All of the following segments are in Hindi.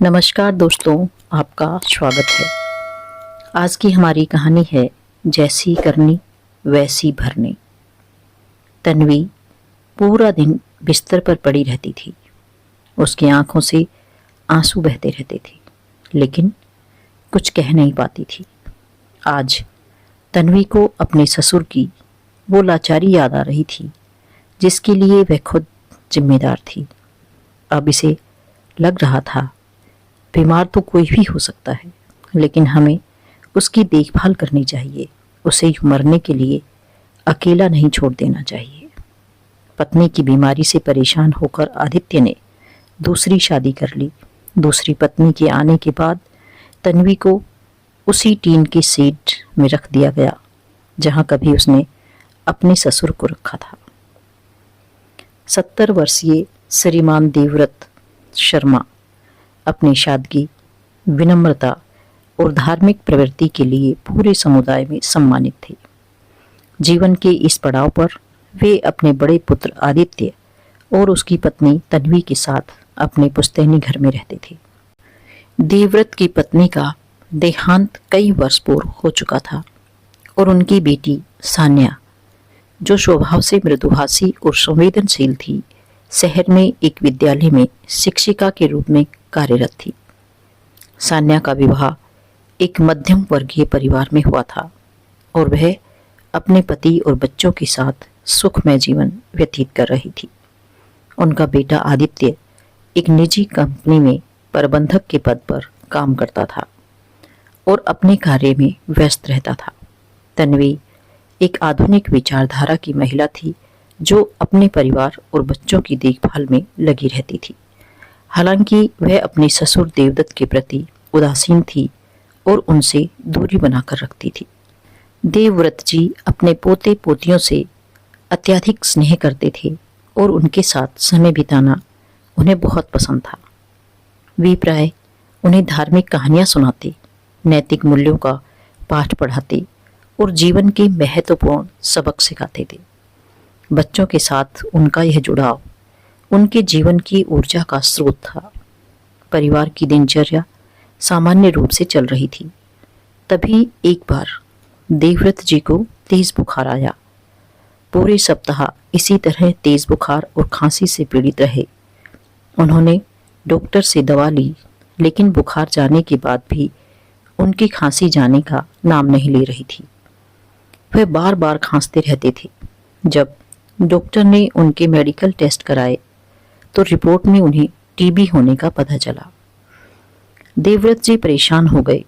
नमस्कार दोस्तों, आपका स्वागत है। आज की हमारी कहानी है जैसी करनी वैसी भरनी। तन्वी पूरा दिन बिस्तर पर पड़ी रहती थी। उसकी आंखों से आंसू बहते रहते थे, लेकिन कुछ कह नहीं पाती थी। आज तन्वी को अपने ससुर की वो लाचारी याद आ रही थी जिसके लिए वह खुद जिम्मेदार थी। अब इसे लग रहा था बीमार तो कोई भी हो सकता है, लेकिन हमें उसकी देखभाल करनी चाहिए। उसे मरने के लिए अकेला नहीं छोड़ देना चाहिए। पत्नी की बीमारी से परेशान होकर आदित्य ने दूसरी शादी कर ली। दूसरी पत्नी के आने के बाद तन्वी को उसी टीन की सीट में रख दिया गया जहां कभी उसने अपने ससुर को रखा था। 70 वर्षीय श्रीमान देवव्रत शर्मा अपनी सादगी, विनम्रता और धार्मिक प्रवृत्ति के लिए पूरे समुदाय में सम्मानित थे। जीवन के इस पड़ाव पर वे अपने बड़े पुत्र आदित्य और उसकी पत्नी तन्वी के साथ अपने पुश्तैनी घर में रहते थे। देवव्रत की पत्नी का देहांत कई वर्ष पूर्व हो चुका था और उनकी बेटी सान्या, जो स्वभाव से मृदुभाषी और संवेदनशील थी, शहर में एक विद्यालय में शिक्षिका के रूप में कार्यरत थी। सान्या का विवाह एक मध्यम वर्गीय परिवार में हुआ था और वह अपने पति और बच्चों के साथ सुखमय जीवन व्यतीत कर रही थी। उनका बेटा आदित्य एक निजी कंपनी में प्रबंधक के पद पर काम करता था और अपने कार्य में व्यस्त रहता था। तन्वी एक आधुनिक विचारधारा की महिला थी जो अपने परिवार और बच्चों की देखभाल में लगी रहती थी। हालांकि वह अपने ससुर देवदत्त के प्रति उदासीन थी और उनसे दूरी बनाकर रखती थी। देवव्रत जी अपने पोते पोतियों से अत्यधिक स्नेह करते थे और उनके साथ समय बिताना उन्हें बहुत पसंद था। वे प्राय उन्हें धार्मिक कहानियां सुनाते, नैतिक मूल्यों का पाठ पढ़ाते और जीवन के महत्वपूर्ण सबक सिखाते थे। बच्चों के साथ उनका यह जुड़ाव उनके जीवन की ऊर्जा का स्रोत था। परिवार की दिनचर्या सामान्य रूप से चल रही थी। तभी एक बार देवव्रत जी को तेज बुखार आया। पूरे सप्ताह इसी तरह तेज बुखार और खांसी से पीड़ित रहे। उन्होंने डॉक्टर से दवा ली, लेकिन बुखार जाने के बाद भी उनकी खांसी जाने का नाम नहीं ले रही थी। वह बार बार खांसते रहते थे। जब डॉक्टर ने उनके मेडिकल टेस्ट कराए तो रिपोर्ट में उन्हें टीबी होने का पता चला। देवव्रत जी परेशान हो गए।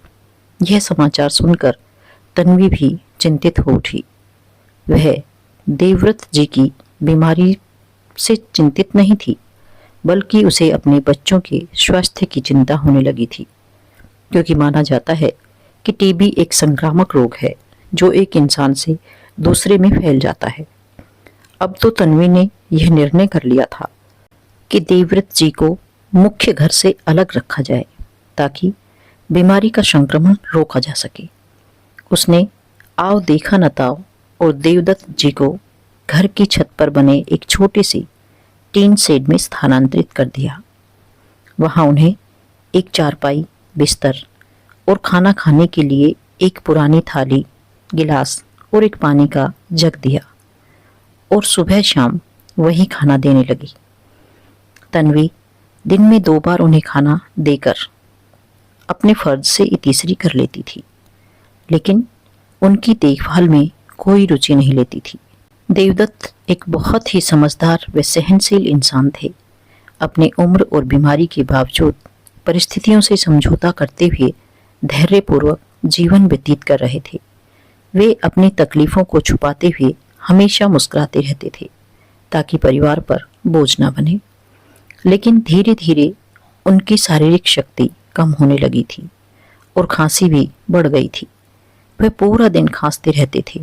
यह समाचार सुनकर तन्वी भी चिंतित हो उठी। वह देवव्रत जी की बीमारी से चिंतित नहीं थी, बल्कि उसे अपने बच्चों के स्वास्थ्य की चिंता होने लगी थी, क्योंकि माना जाता है कि टीबी एक संक्रामक रोग है जो एक इंसान से दूसरे में फैल जाता है। अब तो तन्वी ने यह निर्णय कर लिया था कि देवव्रत जी को मुख्य घर से अलग रखा जाए ताकि बीमारी का संक्रमण रोका जा सके। उसने आओ देखा न ताओ और देवदत्त जी को घर की छत पर बने एक छोटे से टीन शेड में स्थानांतरित कर दिया। वहां उन्हें एक चारपाई, बिस्तर और खाना खाने के लिए एक पुरानी थाली, गिलास और एक पानी का जग दिया और सुबह शाम वही खाना देने लगी। तन्वी दिन में 2 बार उन्हें खाना देकर अपने फर्ज से इतीसरी कर लेती थी, लेकिन उनकी देखभाल में कोई रुचि नहीं लेती थी। देवदत्त एक बहुत ही समझदार व सहनशील इंसान थे। अपने उम्र और बीमारी के बावजूद परिस्थितियों से समझौता करते हुए धैर्यपूर्वक जीवन व्यतीत कर रहे थे। वे अपनी तकलीफों को छुपाते हुए हमेशा मुस्कुराते रहते थे ताकि परिवार पर बोझ न बने। लेकिन धीरे धीरे उनकी शारीरिक शक्ति कम होने लगी थी और खांसी भी बढ़ गई थी। वह पूरा दिन खांसते रहते थे।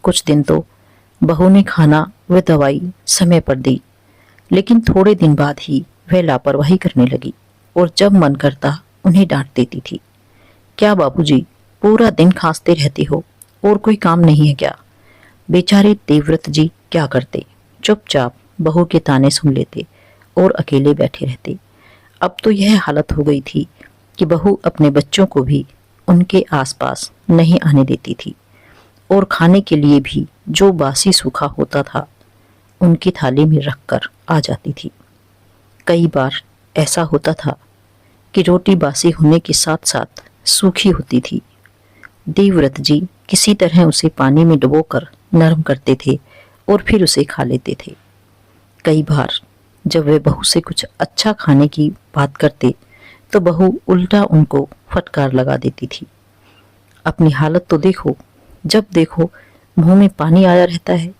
कुछ दिन तो बहू ने खाना व दवाई समय पर दी, लेकिन थोड़े दिन बाद ही वह लापरवाही करने लगी और जब मन करता उन्हें डांट देती थी। क्या बाबूजी, पूरा दिन खांसते रहते हो और कोई काम नहीं है क्या? बेचारे देवव्रत जी क्या करते? चुपचाप बहू के ताने सुन लेते और अकेले बैठे रहते। अब तो यह हालत हो गई थी कि बहू अपने बच्चों को भी उनके आसपास नहीं आने देती थी और खाने के लिए भी जो बासी सूखा होता था उनकी थाली में रखकर आ जाती थी। कई बार ऐसा होता था कि रोटी बासी होने के साथ साथ सूखी होती थी। देवव्रत जी किसी तरह उसे पानी में डुबोकर नरम करते थे और फिर उसे खा लेते थे। कई बार जब वे बहू से कुछ अच्छा खाने की बात करते तो बहू उल्टा उनको फटकार लगा देती थी। अपनी हालत तो देखो, जब देखो मुंह में पानी आया रहता है,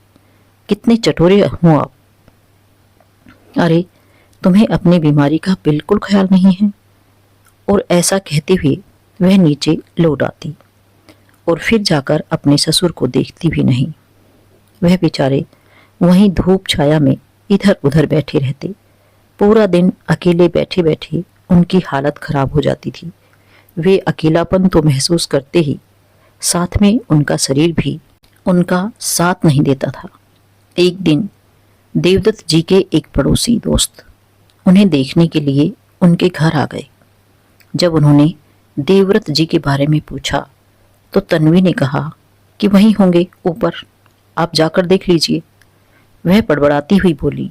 कितने चटोरे हो आप। अरे, तुम्हें अपनी बीमारी का बिल्कुल ख्याल नहीं है। और ऐसा कहते हुए वह नीचे लौट आती और फिर जाकर अपने ससुर को देखती भी नहीं। वह बेचारे वहीं धूप छाया में इधर उधर बैठे रहते। पूरा दिन अकेले बैठे बैठे उनकी हालत खराब हो जाती थी। वे अकेलापन तो महसूस करते ही, साथ में उनका शरीर भी उनका साथ नहीं देता था। एक दिन देवदत्त जी के एक पड़ोसी दोस्त उन्हें देखने के लिए उनके घर आ गए। जब उन्होंने देवव्रत जी के बारे में पूछा तो तन्वी ने कहा कि वहीं होंगे ऊपर, आप जाकर देख लीजिए। वह बड़बड़ाती हुई बोली,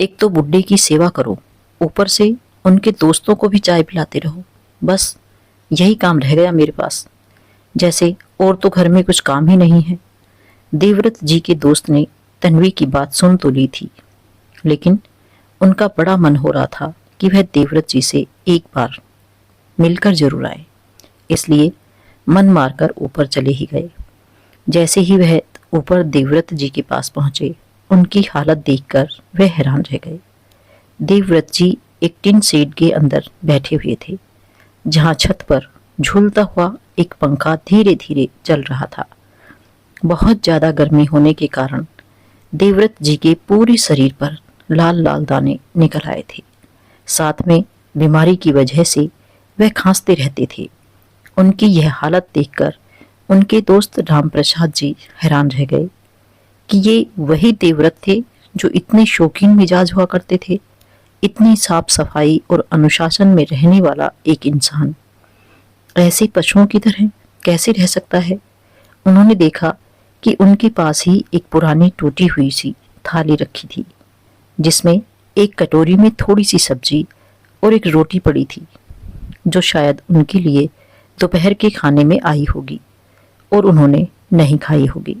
एक तो बुड्ढे की सेवा करो, ऊपर से उनके दोस्तों को भी चाय पिलाते रहो, बस यही काम रह गया मेरे पास, जैसे और तो घर में कुछ काम ही नहीं है। देवव्रत जी के दोस्त ने तन्वी की बात सुन तो ली थी, लेकिन उनका बड़ा मन हो रहा था कि वह देवव्रत जी से एक बार मिलकर जरूर आए, इसलिए मन मारकर ऊपर चले ही गए। जैसे ही वह ऊपर देवव्रत जी के पास पहुंचे, उनकी हालत देखकर वह हैरान रह गए। देवव्रत जी एक टिन शेड के अंदर बैठे हुए थे, जहां छत पर झूलता हुआ एक पंखा धीरे धीरे चल रहा था। बहुत ज्यादा गर्मी होने के कारण देवव्रत जी के पूरे शरीर पर लाल लाल दाने निकल आए थे। साथ में बीमारी की वजह से वह खांसते रहते थे। उनकी यह हालत देखकर उनके दोस्त रामप्रसाद जी हैरान रह गए कि ये वही देवव्रत थे जो इतने शौकीन मिजाज हुआ करते थे। इतनी साफ सफाई और अनुशासन में रहने वाला एक इंसान ऐसे पशुओं की तरह कैसे रह सकता है। उन्होंने देखा कि उनके पास ही एक पुरानी टूटी हुई सी थाली रखी थी, जिसमें एक कटोरी में थोड़ी सी सब्जी और एक रोटी पड़ी थी, जो शायद उनके लिए दोपहर के खाने में आई होगी और उन्होंने नहीं खाई होगी।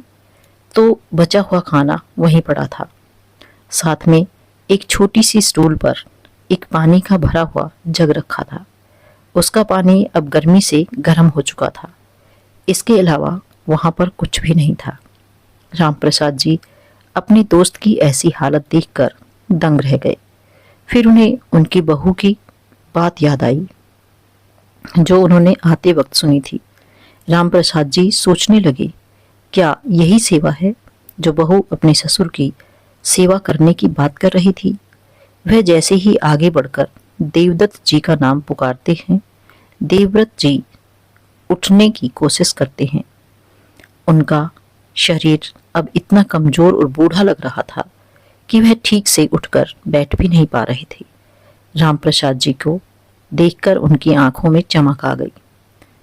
तो बचा हुआ खाना वहीं पड़ा था। साथ में एक छोटी सी स्टूल पर एक पानी का भरा हुआ जग रखा था। उसका पानी अब गर्मी से गर्म हो चुका था। इसके अलावा वहां पर कुछ भी नहीं था। रामप्रसाद जी अपने दोस्त की ऐसी हालत देखकर दंग रह गए। फिर उन्हें उनकी बहू की बात याद आई, जो उन्होंने आते वक्त सुनी थी। रामप्रसाद जी सोचने लगे, क्या यही सेवा है जो बहू अपने ससुर की सेवा करने की बात कर रही थी। वह जैसे ही आगे बढ़कर देवदत्त जी का नाम पुकारते हैं, देवव्रत जी उठने की कोशिश करते हैं। उनका शरीर अब इतना कमजोर और बूढ़ा लग रहा था कि वह ठीक से उठकर बैठ भी नहीं पा रहे थे। रामप्रसाद जी को देखकर उनकी आंखों में चमक आ गई।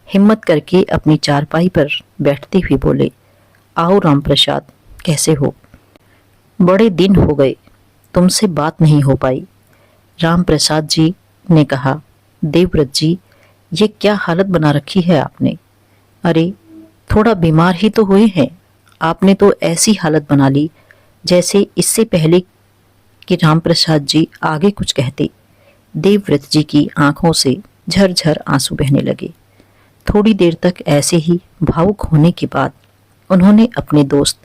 हिम्मत करके अपनी चारपाई पर बैठते हुए बोले, आओ रामप्रसाद, कैसे हो? बड़े दिन हो गए, तुमसे बात नहीं हो पाई। रामप्रसाद जी ने कहा, देवव्रत जी, ये क्या हालत बना रखी है आपने? अरे, थोड़ा बीमार ही तो हुए हैं, आपने तो ऐसी हालत बना ली जैसे इससे पहले कि रामप्रसाद जी आगे कुछ कहते, देवव्रत जी की आंखों से झरझर आंसू बहने लगे। थोड़ी देर तक ऐसे ही भावुक होने के बाद उन्होंने अपने दोस्त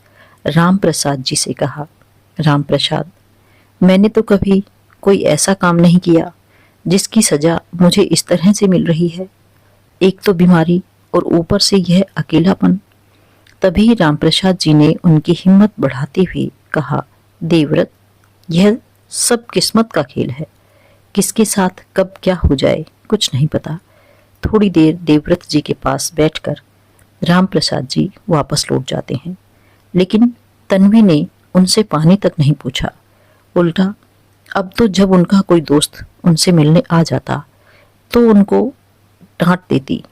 रामप्रसाद जी से कहा, रामप्रसाद, मैंने तो कभी कोई ऐसा काम नहीं किया जिसकी सजा मुझे इस तरह से मिल रही है। एक तो बीमारी और ऊपर से यह अकेलापन। तभी रामप्रसाद जी ने उनकी हिम्मत बढ़ाते हुए कहा, देवव्रत, यह सब किस्मत का खेल है, किसके साथ कब क्या हो जाए कुछ नहीं पता। थोड़ी देर देवव्रत जी के पास बैठकर रामप्रसाद जी वापस लौट जाते हैं, लेकिन तन्वी ने उनसे पानी तक नहीं पूछा। उल्टा अब तो जब उनका कोई दोस्त उनसे मिलने आ जाता तो उनको डांट देती।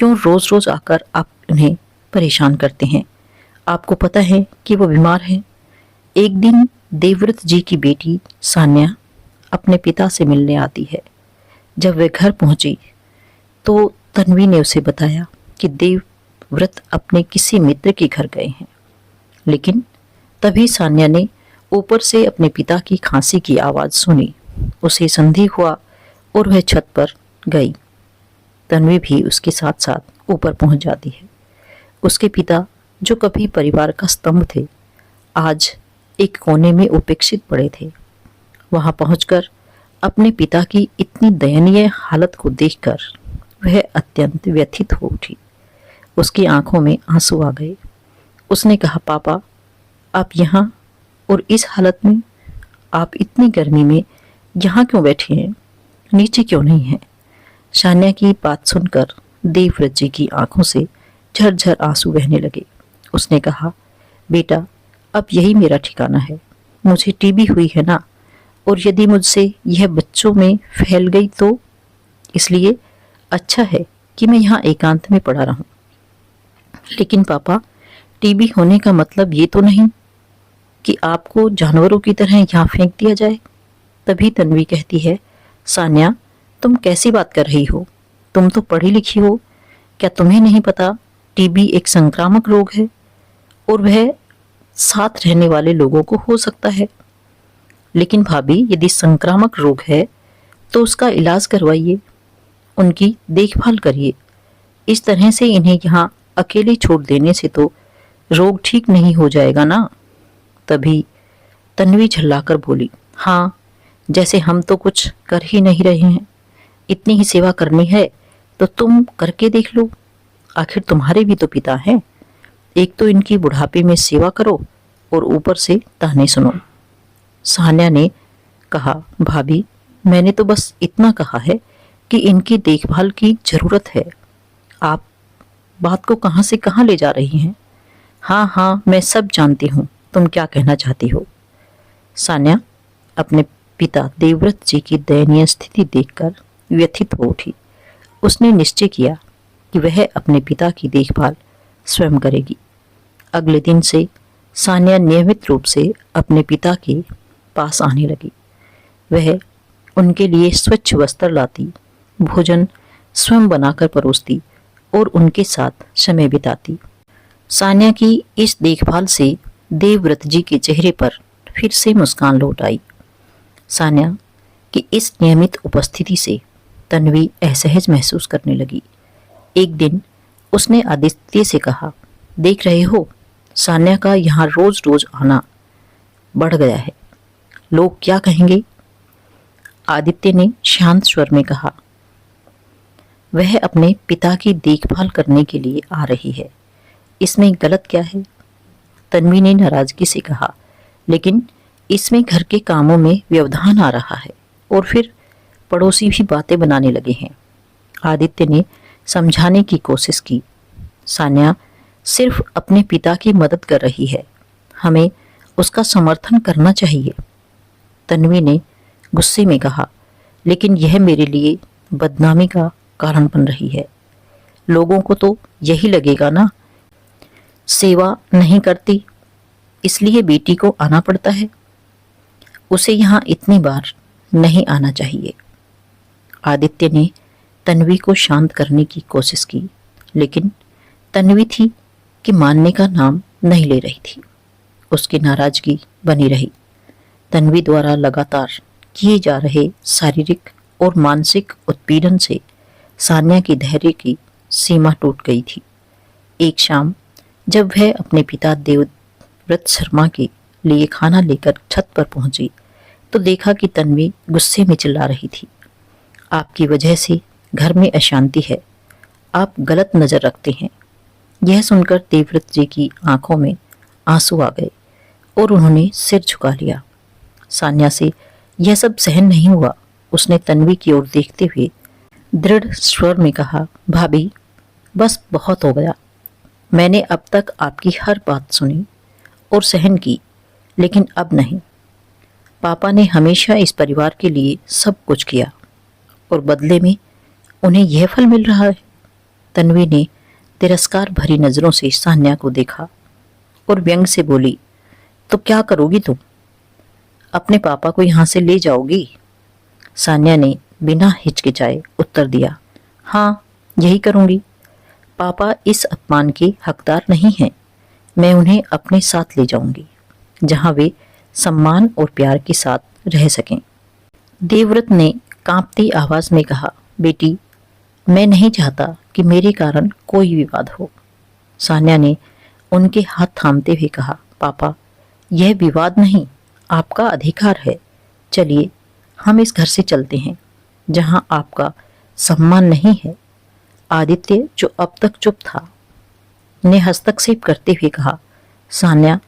क्यों रोज रोज आकर आप उन्हें परेशान करते हैं? आपको पता है कि वो बीमार हैं। एक दिन देवव्रत जी की बेटी सान्या अपने पिता से मिलने आती है। जब वे घर पहुंची तो तन्वी ने उसे बताया कि देवव्रत अपने किसी मित्र के घर गए हैं। लेकिन तभी सान्या ने ऊपर से अपने पिता की खांसी की आवाज सुनी। उसे संदेह हुआ और वह छत पर गई। तन्वी भी उसके साथ साथ ऊपर पहुंच जाती है। उसके पिता, जो कभी परिवार का स्तंभ थे, आज एक कोने में उपेक्षित पड़े थे। वहां पहुंचकर अपने पिता की इतनी दयनीय हालत को देखकर वह अत्यंत व्यथित हो उठी। उसकी आंखों में आंसू आ गए। उसने कहा, पापा, आप यहाँ और इस हालत में, आप इतनी गर्मी में यहाँ क्यों बैठे हैं? नीचे क्यों नहीं हैं? सान्या की बात सुनकर देवव्रत जी की आंखों से झरझर आंसू बहने लगे। उसने कहा, बेटा, अब यही मेरा ठिकाना है। मुझे टीबी हुई है ना, और यदि मुझसे यह बच्चों में फैल गई तो इसलिए अच्छा है कि मैं यहाँ एकांत में पड़ा रहूं। लेकिन पापा, टीबी होने का मतलब ये तो नहीं कि आपको जानवरों की तरह यहाँ फेंक दिया जाए। तभी तन्वी कहती है, सान्या, तुम कैसी बात कर रही हो? तुम तो पढ़ी लिखी हो। क्या तुम्हें नहीं पता टीबी एक संक्रामक रोग है और वह साथ रहने वाले लोगों को हो सकता है। लेकिन भाभी, यदि संक्रामक रोग है तो उसका इलाज करवाइए, उनकी देखभाल करिए। इस तरह से इन्हें यहाँ अकेले छोड़ देने से तो रोग ठीक नहीं हो जाएगा ना। तभी तन्वी झल्लाकर बोली, हाँ, जैसे हम तो कुछ कर ही नहीं रहे हैं। इतनी ही सेवा करनी है तो तुम करके देख लो। आखिर तुम्हारे भी तो पिता हैं। एक तो इनकी बुढ़ापे में सेवा करो और ऊपर से ताने सुनो। सान्या ने कहा, भाभी, मैंने तो बस इतना कहा है कि इनकी देखभाल की जरूरत है। आप बात को कहां से कहां ले जा रही हैं? हाँ हाँ, मैं सब जानती हूँ तुम क्या कहना चाहती हो। सान्या अपने पिता देवव्रत जी की दयनीय स्थिति देखकर व्यथित हो उठी। उसने निश्चय किया कि वह अपने पिता की देखभाल स्वयं करेगी। अगले दिन से सान्या नियमित रूप से अपने पिता के पास आने लगी। वह उनके लिए स्वच्छ वस्त्र लाती, भोजन स्वयं बनाकर परोसती और उनके साथ समय बिताती। सान्या की इस देखभाल से देवव्रत जी के चेहरे पर फिर से मुस्कान लौट आई। सान्या की इस नियमित उपस्थिति से तन्वी असहज महसूस करने लगी। एक दिन उसने आदित्य से कहा, देख रहे हो, सान्या का यहाँ रोज रोज आना बढ़ गया है। लोग क्या कहेंगे? आदित्य ने शांत स्वर में कहा, वह अपने पिता की देखभाल करने के लिए आ रही है, इसमें गलत क्या है? तन्वी ने नाराजगी से कहा, लेकिन इसमें घर के कामों में व्यवधान आ रहा है और फिर पड़ोसी भी बातें बनाने लगे हैं। आदित्य ने समझाने की कोशिश की, सान्या सिर्फ अपने पिता की मदद कर रही है, हमें उसका समर्थन करना चाहिए। तन्वी ने गुस्से में कहा, लेकिन यह मेरे लिए बदनामी का कारण बन रही है। लोगों को तो यही लगेगा ना, सेवा नहीं करती इसलिए बेटी को आना पड़ता है। उसे यहाँ इतनी बार नहीं आना चाहिए। आदित्य ने तन्वी को शांत करने की कोशिश की, लेकिन तन्वी थी कि मानने का नाम नहीं ले रही थी। उसकी नाराजगी बनी रही। तन्वी द्वारा लगातार किए जा रहे शारीरिक और मानसिक उत्पीड़न से सान्या की धैर्य की सीमा टूट गई थी। एक शाम जब वह अपने पिता देवव्रत शर्मा के लिए खाना लेकर छत पर पहुंची तो देखा कि तन्वी गुस्से में चिल्ला रही थी, आपकी वजह से घर में अशांति है, आप गलत नजर रखते हैं। यह सुनकर देवव्रत जी की आंखों में आंसू आ गए और उन्होंने सिर झुका लिया। सान्या से यह सब सहन नहीं हुआ। उसने तन्वी की ओर देखते हुए दृढ़ स्वर में कहा, भाभी, बस बहुत हो गया। मैंने अब तक आपकी हर बात सुनी और सहन की, लेकिन अब नहीं। पापा ने हमेशा इस परिवार के लिए सब कुछ किया और बदले में उन्हें यह फल मिल रहा है। तन्वी ने तिरस्कार भरी नजरों से सान्या को देखा और व्यंग से बोली, तो क्या करोगी तुम? अपने पापा को यहां से ले जाओगी? सान्या ने बिना हिचकिचाए उत्तर दिया, हाँ, यही करूंगी। पापा इस अपमान के हकदार नहीं हैं। मैं उन्हें अपने साथ ले जाऊंगी, जहां वे सम्मान और प्यार के साथ रह सकें। देवव्रत ने कांपती आवाज में कहा, बेटी, मैं नहीं चाहता कि मेरे कारण कोई विवाद हो। सान्या ने उनके हाथ थामते हुए कहा, पापा, यह विवाद नहीं, आपका अधिकार है। चलिए, हम इस घर से चलते हैं जहां आपका सम्मान नहीं है। आदित्य, जो अब तक चुप था, ने हस्तक्षेप करते हुए कहा, सान्या,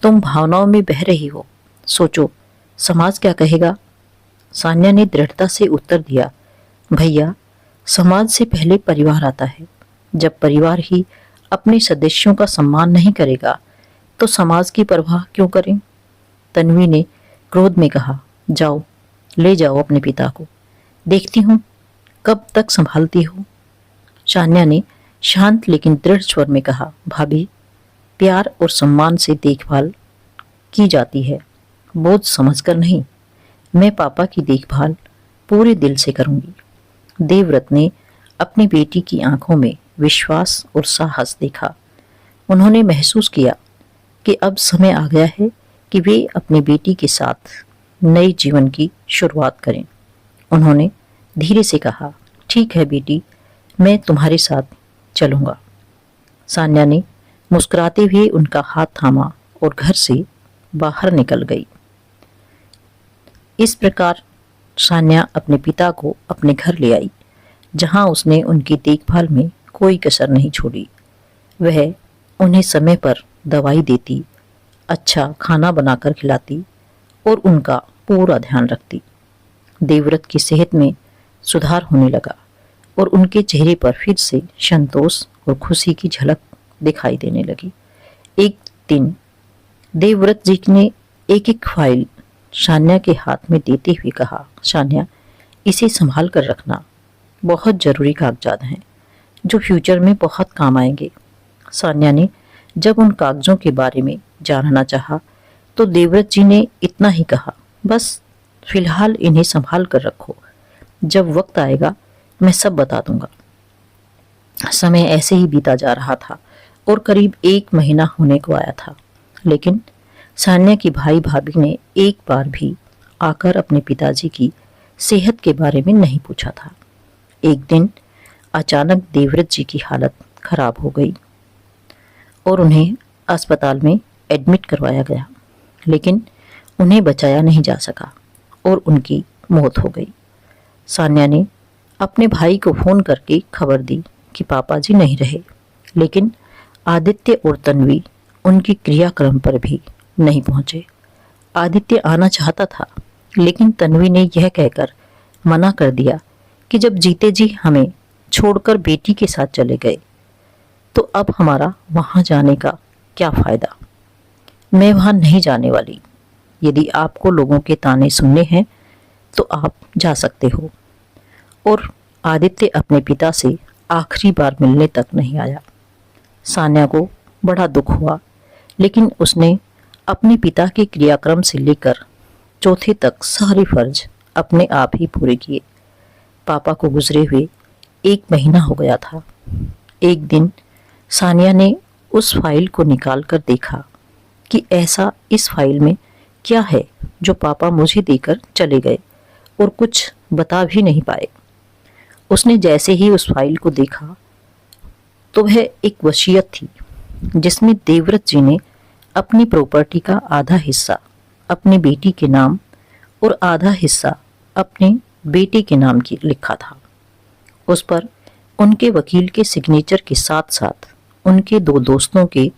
तुम भावनाओं में बह रही हो। सोचो, समाज क्या कहेगा? सान्या ने दृढ़ता से उत्तर दिया, भैया, समाज से पहले परिवार आता है। जब परिवार ही अपने सदस्यों का सम्मान नहीं करेगा तो समाज की परवाह क्यों करें? तन्वी ने क्रोध में कहा, जाओ, ले जाओ अपने पिता को, देखती हूं कब तक संभालती हो। सान्या ने शांत लेकिन दृढ़ स्वर में कहा, भाभी, प्यार और सम्मान से देखभाल की जाती है, बोझ समझकर नहीं। मैं पापा की देखभाल पूरे दिल से करूंगी। देवव्रत ने अपनी बेटी की आंखों में विश्वास और साहस देखा। उन्होंने महसूस किया कि अब समय आ गया है कि वे अपनी बेटी के साथ नए जीवन की शुरुआत करें। उन्होंने धीरे से कहा, ठीक है बेटी, मैं तुम्हारे साथ चलूंगा। सान्या ने मुस्कुराते हुए उनका हाथ थामा और घर से बाहर निकल गई। इस प्रकार सान्या अपने पिता को अपने घर ले आई, जहां उसने उनकी देखभाल में कोई कसर नहीं छोड़ी। वह उन्हें समय पर दवाई देती, अच्छा खाना बनाकर खिलाती और उनका पूरा ध्यान रखती। देवव्रत की सेहत में सुधार होने लगा और उनके चेहरे पर फिर से संतोष और खुशी की झलक दिखाई देने लगी। एक दिन देवव्रत जी ने एक एक फाइल सान्या के हाथ में देते हुए कहा, सान्या, इसे संभाल कर रखना, बहुत जरूरी कागजात हैं जो फ्यूचर में बहुत काम आएंगे। सान्या ने जब उन कागजों के बारे में जानना चाहा तो देवव्रत जी ने इतना ही कहा, बस फिलहाल इन्हें संभाल कर रखो, जब वक्त आएगा मैं सब बता दूंगा। समय ऐसे ही बीता जा रहा था और करीब 1 महीना होने को आया था, लेकिन सान्या की भाई भाभी ने एक बार भी आकर अपने पिताजी की सेहत के बारे में नहीं पूछा था। एक दिन अचानक देवव्रत जी की हालत खराब हो गई और उन्हें अस्पताल में एडमिट करवाया गया, लेकिन उन्हें बचाया नहीं जा सका और उनकी मौत हो गई। सान्या ने अपने भाई को फोन करके खबर दी कि पापा जी नहीं रहे, लेकिन आदित्य और तन्वी उनकी क्रियाक्रम पर भी नहीं पहुंचे। आदित्य आना चाहता था, लेकिन तन्वी ने यह कहकर मना कर दिया कि जब जीते जी हमें छोड़कर बेटी के साथ चले गए तो अब हमारा वहां जाने का क्या फायदा। मैं वहां नहीं जाने वाली। यदि आपको लोगों के ताने सुनने हैं तो आप जा सकते हो। और आदित्य अपने पिता से आखिरी बार मिलने तक नहीं आया। सान्या को बड़ा दुख हुआ, लेकिन उसने अपने पिता के क्रियाक्रम से लेकर चौथे तक सारे फर्ज अपने आप ही पूरे किए। पापा को गुजरे हुए 1 महीना हो गया था। एक दिन सान्या ने उस फाइल को निकाल कर देखा कि ऐसा इस फाइल में क्या है जो पापा मुझे देकर चले गए और कुछ बता भी नहीं पाए। उसने जैसे ही उस फाइल को देखा तो वह एक वसीयत थी, जिसमें देवव्रत जी ने अपनी प्रॉपर्टी का आधा हिस्सा अपनी बेटी के नाम और आधा हिस्सा अपने बेटे के नाम की लिखा था। उस पर उनके वकील के सिग्नेचर के साथ साथ उनके 2 दोस्तों के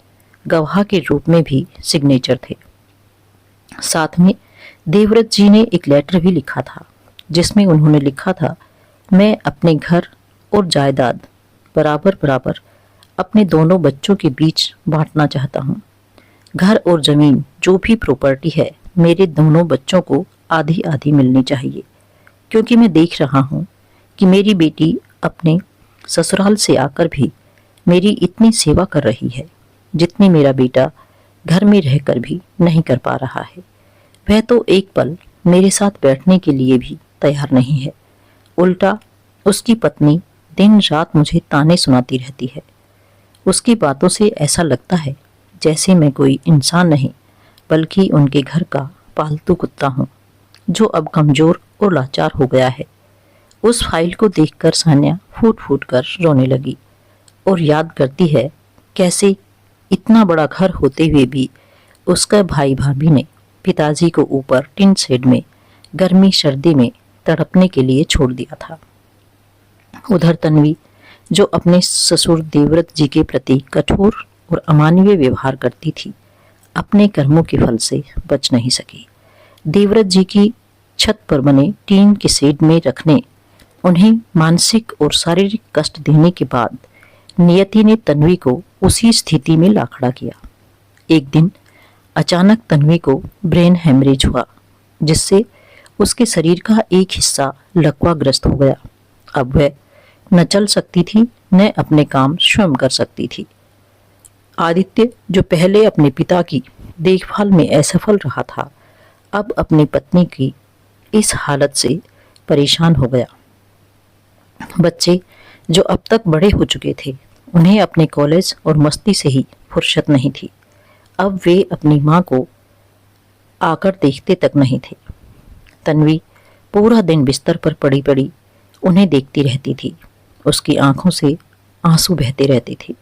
गवाह के रूप में भी सिग्नेचर थे। साथ में देवव्रत जी ने एक लेटर भी लिखा था, जिसमें उन्होंने लिखा था, मैं अपने घर और जायदाद बराबर बराबर अपने दोनों बच्चों के बीच बांटना चाहता हूँ। घर और जमीन जो भी प्रॉपर्टी है मेरे दोनों बच्चों को आधी आधी मिलनी चाहिए, क्योंकि मैं देख रहा हूँ कि मेरी बेटी अपने ससुराल से आकर भी मेरी इतनी सेवा कर रही है जितनी मेरा बेटा घर में रहकर भी नहीं कर पा रहा है। वह तो एक पल मेरे साथ बैठने के लिए भी तैयार नहीं है। उल्टा उसकी पत्नी दिन रात मुझे ताने सुनाती रहती है। उसकी बातों से ऐसा लगता है जैसे मैं कोई इंसान नहीं बल्कि उनके घर का पालतू कुत्ता हूँ, जो अब कमजोर और लाचार हो गया है। उस फाइल को देखकर सान्या फूट फूट कर रोने लगी और याद करती है कैसे इतना बड़ा घर होते हुए भी उसका भाई भाभी ने पिताजी को ऊपर टिन शेड में गर्मी सर्दी में तड़पने के लिए छोड़ दिया था। उधर तन्वी, जो अपने ससुर देवव्रत जी के प्रति कठोर और अमानवीय व्यवहार करती थी, अपने कर्मों के फल से बच नहीं सकी। देवव्रत जी की छत पर बने टीन के शेड में रखने, उन्हें मानसिक और शारीरिक कष्ट देने के बाद नियति ने तन्वी को उसी स्थिति में ला खड़ा किया। एक दिन अचानक तन्वी को ब्रेन हेमरेज हुआ, जिससे उसके शरीर का एक हिस्सा लकवाग्रस्त हो गया। अब वह न चल सकती थी न अपने काम स्वयं कर सकती थी। आदित्य, जो पहले अपने पिता की देखभाल में असफल रहा था, अब अपनी पत्नी की इस हालत से परेशान हो गया। बच्चे, जो अब तक बड़े हो चुके थे, उन्हें अपने कॉलेज और मस्ती से ही फुर्सत नहीं थी। अब वे अपनी माँ को आकर देखते तक नहीं थे। तन्वी पूरा दिन बिस्तर पर पड़ी पड़ी उन्हें देखती रहती थी। उसकी आंखों से आंसू बहते रहते थे,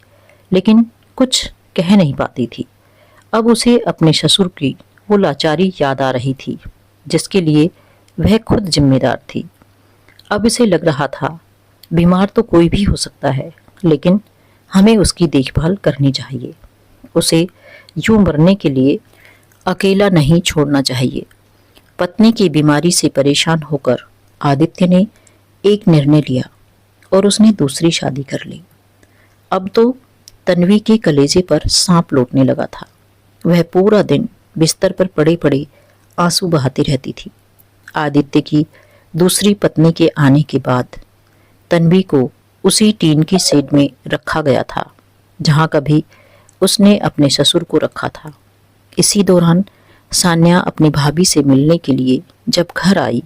लेकिन कुछ कह नहीं पाती थी। अब उसे अपने ससुर की वो लाचारी याद आ रही थी, जिसके लिए वह खुद जिम्मेदार थी। अब इसे लग रहा था बीमार तो कोई भी हो सकता है, लेकिन हमें उसकी देखभाल करनी चाहिए। उसे यूं मरने के लिए अकेला नहीं छोड़ना चाहिए। पत्नी की बीमारी से परेशान होकर आदित्य ने एक निर्णय लिया और उसने दूसरी शादी कर ली। अब तो तन्वी के कलेजे पर सांप लौटने लगा था। वह पूरा दिन बिस्तर पर पड़े पड़े आंसू बहाती रहती थी। आदित्य की दूसरी पत्नी के आने के बाद तन्वी को उसी टीन की शेड में रखा गया था जहां कभी उसने अपने ससुर को रखा था। इसी दौरान सान्या अपनी भाभी से मिलने के लिए जब घर आई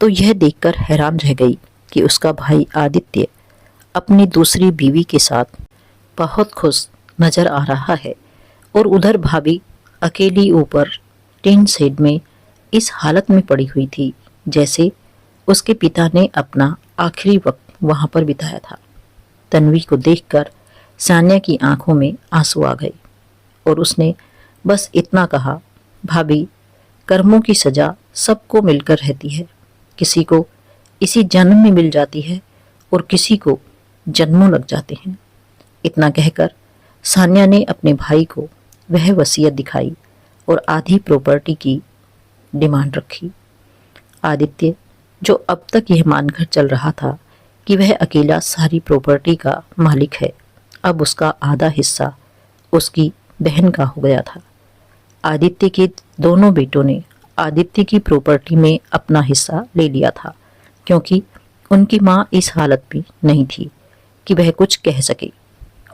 तो यह देखकर हैरान रह गई कि उसका भाई आदित्य अपनी दूसरी बीवी के साथ बहुत खुश नजर आ रहा है और उधर भाभी अकेली ऊपर टिन शेड में इस हालत में पड़ी हुई थी जैसे उसके पिता ने अपना आखिरी वक्त वहां पर बिताया था। तन्वी को देखकर सान्या की आंखों में आंसू आ गए और उसने बस इतना कहा, भाभी, कर्मों की सजा सबको मिलकर रहती है। किसी को इसी जन्म में मिल जाती है और किसी को जन्मों लग जाते हैं। इतना कहकर सान्या ने अपने भाई को वह वसीयत दिखाई और आधी प्रॉपर्टी की डिमांड रखी। आदित्य, जो अब तक यह मानकर चल रहा था कि वह अकेला सारी प्रॉपर्टी का मालिक है, अब उसका आधा हिस्सा उसकी बहन का हो गया था। आदित्य के दोनों बेटों ने आदित्य की प्रॉपर्टी में अपना हिस्सा ले लिया था, क्योंकि उनकी माँ इस हालत में नहीं थी कि वह कुछ कह सके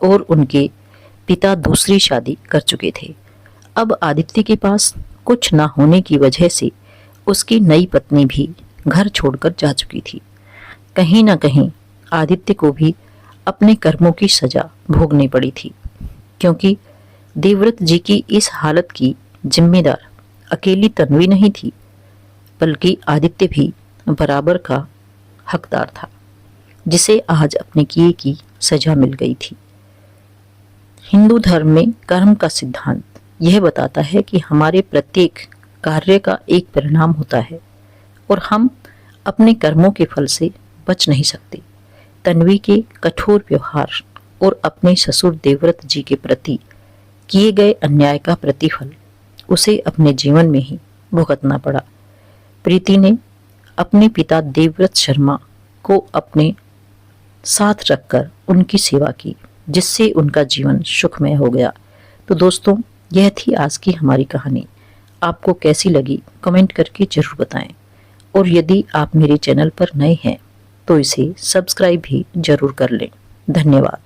और उनके पिता दूसरी शादी कर चुके थे। अब आदित्य के पास कुछ ना होने की वजह से उसकी नई पत्नी भी घर छोड़कर जा चुकी थी। कहीं ना कहीं आदित्य को भी अपने कर्मों की सजा भोगनी पड़ी थी, क्योंकि देवव्रत जी की इस हालत की जिम्मेदार अकेली तन्वी नहीं थी, बल्कि आदित्य भी बराबर का हकदार था, जिसे आज अपने किए की सजा मिल गई थी। हिंदू धर्म में कर्म का सिद्धांत यह बताता है कि हमारे प्रत्येक कार्य का एक परिणाम होता है और हम अपने कर्मों के फल से बच नहीं सकते। तन्वी के कठोर व्यवहार और अपने ससुर देवव्रत जी के प्रति किए गए अन्याय का प्रतिफल उसे अपने जीवन में ही भुगतना पड़ा। प्रीति ने अपने पिता देवव्रत शर्मा को अपने साथ रखकर उनकी सेवा की, जिससे उनका जीवन सुखमय हो गया। तो दोस्तों, यह थी आज की हमारी कहानी। आपको कैसी लगी कमेंट करके जरूर बताएं और यदि आप मेरे चैनल पर नए हैं तो इसे सब्सक्राइब भी जरूर कर लें। धन्यवाद।